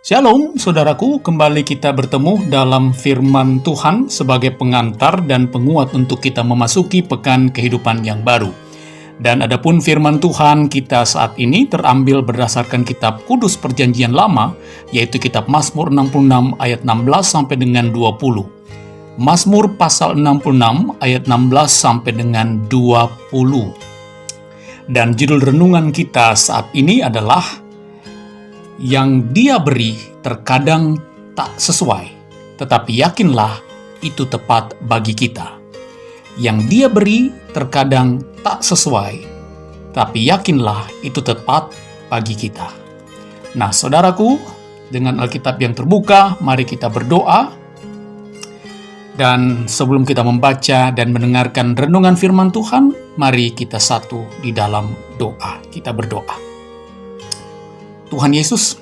Shalom, saudaraku. Kembali kita bertemu dalam firman Tuhan sebagai pengantar dan penguat untuk kita memasuki pekan kehidupan yang baru. Dan adapun firman Tuhan kita saat ini terambil berdasarkan kitab Kudus Perjanjian Lama, yaitu kitab Mazmur 66 ayat 16 sampai dengan 20. Mazmur pasal 66 ayat 16 sampai dengan 20. Dan judul renungan kita saat ini adalah yang Dia beri terkadang tak sesuai, tetapi yakinlah itu tepat bagi kita. Yang Dia beri terkadang tak sesuai, tapi yakinlah itu tepat bagi kita. Nah, saudaraku, dengan Alkitab yang terbuka, mari kita berdoa. Dan sebelum kita membaca dan mendengarkan renungan firman Tuhan, mari kita satu di dalam doa. Kita berdoa. Tuhan Yesus,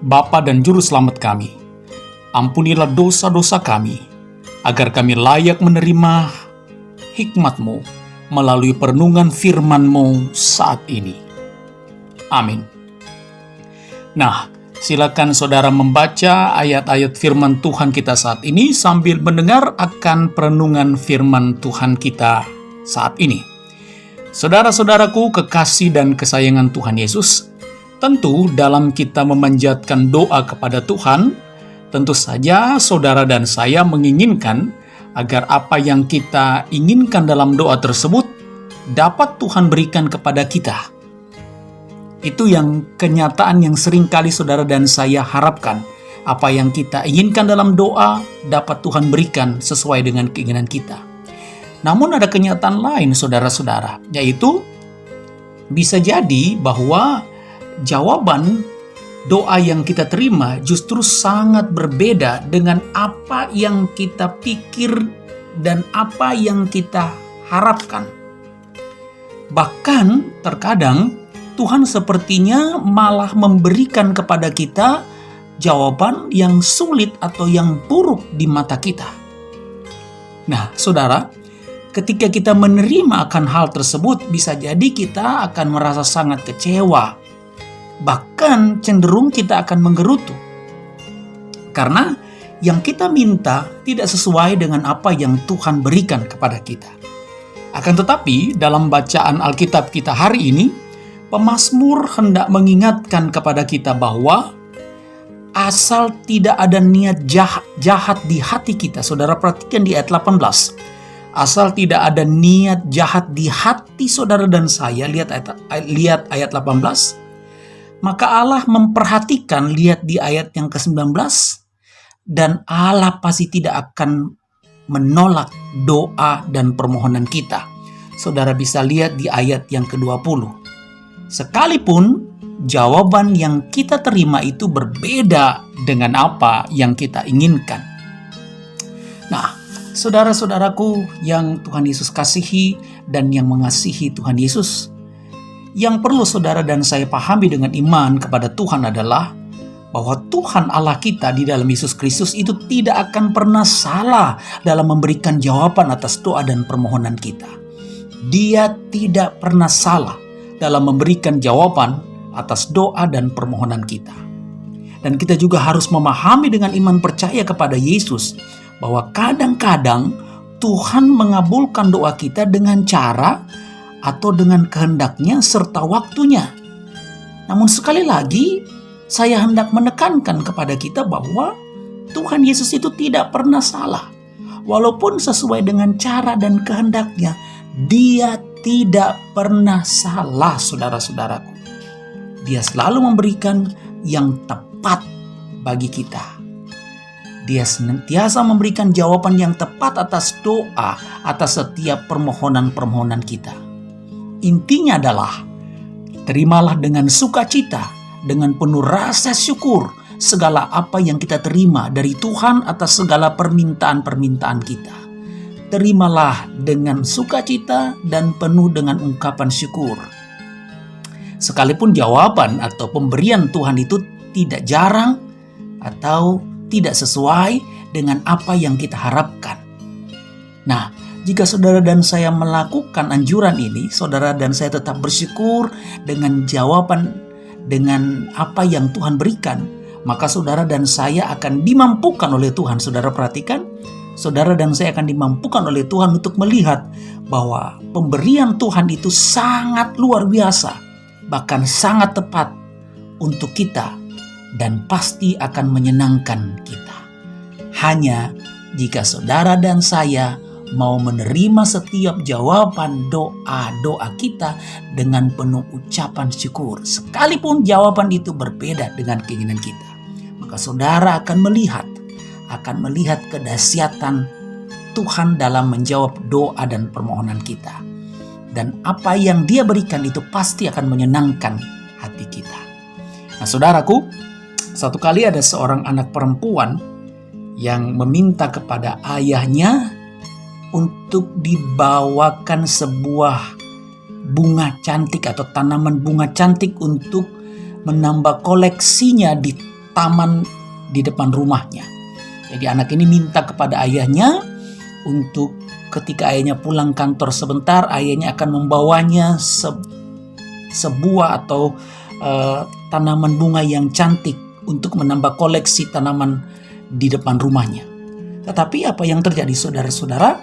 Bapa dan Juru Selamat kami, ampunilah dosa-dosa kami, agar kami layak menerima hikmat-Mu melalui perenungan firman-Mu saat ini. Amin. Nah, silakan saudara membaca ayat-ayat firman Tuhan kita saat ini sambil mendengar akan perenungan firman Tuhan kita saat ini. Saudara-saudaraku kekasih dan kesayangan Tuhan Yesus, tentu dalam kita memanjatkan doa kepada Tuhan, tentu saja saudara dan saya menginginkan agar apa yang kita inginkan dalam doa tersebut dapat Tuhan berikan kepada kita. Itu yang kenyataan yang seringkali saudara dan saya harapkan. Apa yang kita inginkan dalam doa dapat Tuhan berikan sesuai dengan keinginan kita. Namun ada kenyataan lain saudara-saudara, yaitu bisa jadi bahwa jawaban doa yang kita terima justru sangat berbeda dengan apa yang kita pikir dan apa yang kita harapkan. Bahkan terkadang Tuhan sepertinya malah memberikan kepada kita jawaban yang sulit atau yang buruk di mata kita. Nah, saudara, ketika kita menerima akan hal tersebut, bisa jadi kita akan merasa sangat kecewa. Bahkan cenderung kita akan menggerutu. Karena yang kita minta tidak sesuai dengan apa yang Tuhan berikan kepada kita. Akan tetapi dalam bacaan Alkitab kita hari ini, pemazmur hendak mengingatkan kepada kita bahwa asal tidak ada niat jahat di hati kita. Saudara perhatikan di ayat 18. Asal tidak ada niat jahat di hati saudara dan saya, lihat ayat 18. Maka Allah memperhatikan, lihat di ayat yang ke-19, dan Allah pasti tidak akan menolak doa dan permohonan kita. Saudara bisa lihat di ayat yang ke-20. Sekalipun jawaban yang kita terima itu berbeda dengan apa yang kita inginkan. Nah, saudara-saudaraku yang Tuhan Yesus kasihi dan yang mengasihi Tuhan Yesus, yang perlu saudara dan saya pahami dengan iman kepada Tuhan adalah bahwa Tuhan Allah kita di dalam Yesus Kristus itu tidak akan pernah salah dalam memberikan jawaban atas doa dan permohonan kita. Dia tidak pernah salah dalam memberikan jawaban atas doa dan permohonan kita. Dan kita juga harus memahami dengan iman percaya kepada Yesus bahwa kadang-kadang Tuhan mengabulkan doa kita dengan cara atau dengan kehendaknya serta waktunya. Namun sekali lagi, saya hendak menekankan kepada kita bahwa Tuhan Yesus itu tidak pernah salah. Walaupun sesuai dengan cara dan kehendaknya, Dia tidak pernah salah, saudara-saudaraku. Dia selalu memberikan yang tepat bagi kita. Dia senantiasa memberikan jawaban yang tepat atas doa, atas setiap permohonan-permohonan kita. Intinya adalah, terimalah dengan sukacita, dengan penuh rasa syukur, segala apa yang kita terima dari Tuhan atas segala permintaan-permintaan kita. Terimalah dengan sukacita dan penuh dengan ungkapan syukur. Sekalipun jawaban atau pemberian Tuhan itu tidak jarang atau tidak sesuai dengan apa yang kita harapkan. Nah, jika saudara dan saya melakukan anjuran ini, saudara dan saya tetap bersyukur dengan jawaban, dengan apa yang Tuhan berikan, maka saudara dan saya akan dimampukan oleh Tuhan. Saudara perhatikan, saudara dan saya akan dimampukan oleh Tuhan untuk melihat bahwa pemberian Tuhan itu sangat luar biasa, bahkan sangat tepat untuk kita dan pasti akan menyenangkan kita. Hanya jika saudara dan saya mau menerima setiap jawaban doa-doa kita dengan penuh ucapan syukur, sekalipun jawaban itu berbeda dengan keinginan kita, maka saudara akan melihat kedahsyatan Tuhan dalam menjawab doa dan permohonan kita. Dan apa yang Dia berikan itu pasti akan menyenangkan hati kita. Nah, saudaraku, satu kali ada seorang anak perempuan yang meminta kepada ayahnya untuk dibawakan sebuah bunga cantik atau tanaman bunga cantik untuk menambah koleksinya di taman di depan rumahnya. Jadi anak ini minta kepada ayahnya untuk ketika ayahnya pulang kantor sebentar, ayahnya akan membawanya sebuah atau tanaman bunga yang cantik untuk menambah koleksi tanaman di depan rumahnya. Tetapi apa yang terjadi, saudara-saudara?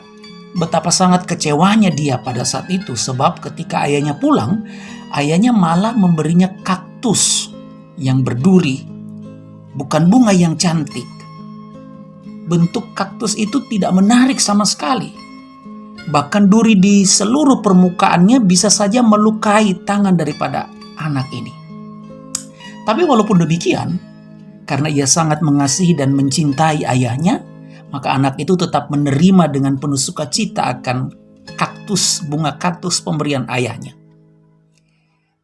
Betapa sangat kecewanya dia pada saat itu, sebab ketika ayahnya pulang, ayahnya malah memberinya kaktus yang berduri, bukan bunga yang cantik. Bentuk kaktus itu tidak menarik sama sekali. Bahkan duri di seluruh permukaannya bisa saja melukai tangan daripada anak ini. Tapi walaupun demikian, karena ia sangat mengasihi dan mencintai ayahnya, maka anak itu tetap menerima dengan penuh sukacita akan bunga kaktus pemberian ayahnya.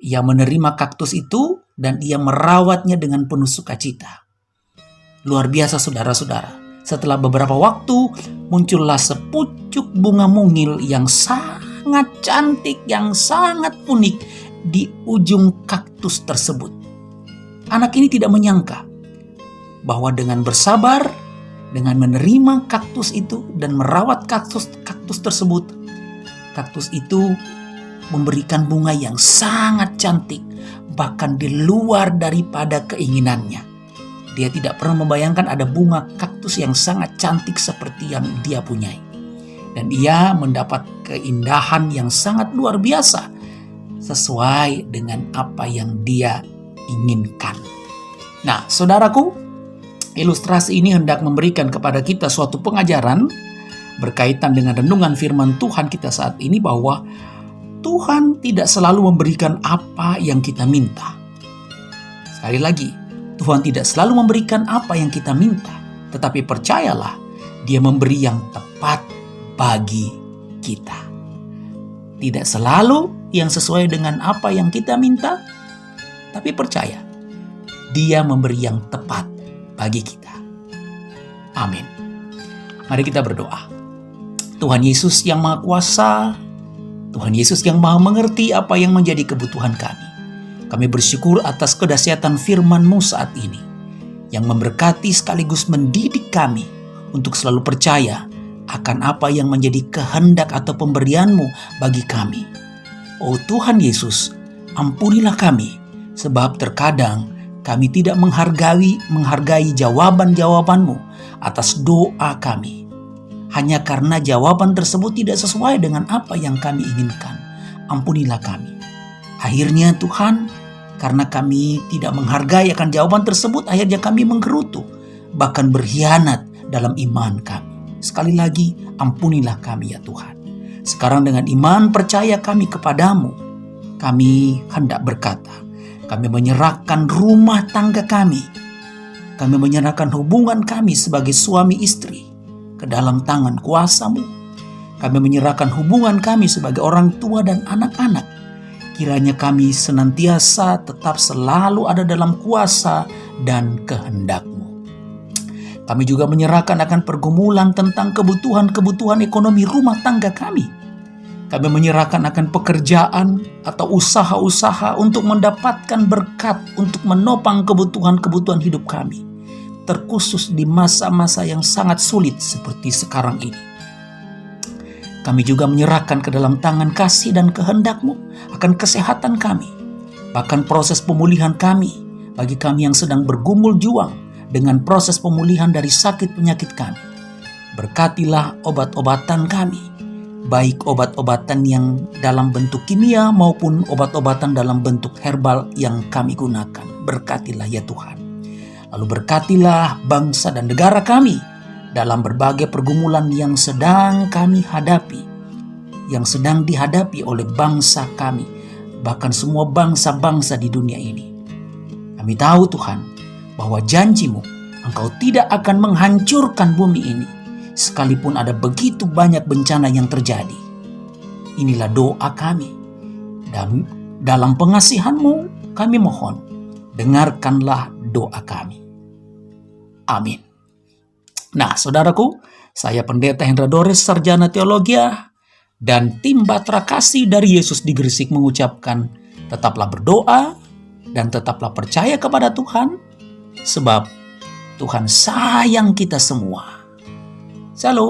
Ia menerima kaktus itu dan ia merawatnya dengan penuh sukacita. Luar biasa, saudara-saudara. Setelah beberapa waktu, muncullah sepucuk bunga mungil yang sangat cantik, yang sangat unik di ujung kaktus tersebut. Anak ini tidak menyangka bahwa dengan bersabar, dengan menerima kaktus itu dan merawat kaktus tersebut, kaktus itu memberikan bunga yang sangat cantik, bahkan di luar daripada keinginannya. Dia tidak pernah membayangkan ada bunga kaktus yang sangat cantik seperti yang dia punyai. Dan ia mendapat keindahan yang sangat luar biasa sesuai dengan apa yang dia inginkan. Nah, saudaraku, ilustrasi ini hendak memberikan kepada kita suatu pengajaran berkaitan dengan renungan firman Tuhan kita saat ini, bahwa Tuhan tidak selalu memberikan apa yang kita minta. Sekali lagi, Tuhan tidak selalu memberikan apa yang kita minta, tetapi percayalah, Dia memberi yang tepat bagi kita. Tidak selalu yang sesuai dengan apa yang kita minta, tapi percaya, Dia memberi yang tepat bagi kita. Amin. Mari kita berdoa. Tuhan Yesus yang Maha Kuasa, Tuhan Yesus yang Maha Mengerti apa yang menjadi kebutuhan kami. Kami bersyukur atas kedahsyatan firman-Mu saat ini, yang memberkati sekaligus mendidik kami untuk selalu percaya akan apa yang menjadi kehendak atau pemberian-Mu bagi kami. Oh Tuhan Yesus, ampunilah kami, sebab terkadang kami tidak menghargai jawaban-jawaban-Mu atas doa kami, hanya karena jawaban tersebut tidak sesuai dengan apa yang kami inginkan. Ampunilah kami. Akhirnya Tuhan, karena kami tidak menghargai akan jawaban tersebut, akhirnya kami menggerutu, bahkan berkhianat dalam iman kami. Sekali lagi, ampunilah kami ya Tuhan. Sekarang dengan iman percaya kami kepadamu, kami hendak berkata, kami menyerahkan rumah tangga kami menyerahkan hubungan kami sebagai suami istri ke dalam tangan kuasa-Mu. Kami menyerahkan hubungan kami sebagai orang tua dan anak-anak. Kiranya kami senantiasa tetap selalu ada dalam kuasa dan kehendak-Mu. Kami juga menyerahkan akan pergumulan tentang kebutuhan ekonomi rumah tangga kami. Kami menyerahkan akan pekerjaan atau usaha-usaha untuk mendapatkan berkat untuk menopang kebutuhan hidup kami, terkhusus di masa-masa yang sangat sulit seperti sekarang ini. Kami juga menyerahkan ke dalam tangan kasih dan kehendak-Mu akan kesehatan kami, bahkan proses pemulihan kami, bagi kami yang sedang bergumul juang dengan proses pemulihan dari sakit penyakit kami. Berkatilah obat-obatan kami, baik obat-obatan yang dalam bentuk kimia maupun obat-obatan dalam bentuk herbal yang kami gunakan. Berkatilah ya Tuhan. Lalu berkatilah bangsa dan negara kami dalam berbagai pergumulan yang sedang kami hadapi, yang sedang dihadapi oleh bangsa kami, bahkan semua bangsa-bangsa di dunia ini. Kami tahu Tuhan, bahwa janji-Mu, Engkau tidak akan menghancurkan bumi ini, sekalipun ada begitu banyak bencana yang terjadi. Inilah doa kami. Dan dalam pengasihan-Mu kami mohon, dengarkanlah doa kami. Amin. Nah, saudaraku, saya Pendeta Hendra Dores, Sarjana Teologia, dan tim Batra Kasih dari Yesus di Gresik mengucapkan, tetaplah berdoa dan tetaplah percaya kepada Tuhan, sebab Tuhan sayang kita semua. Shalom.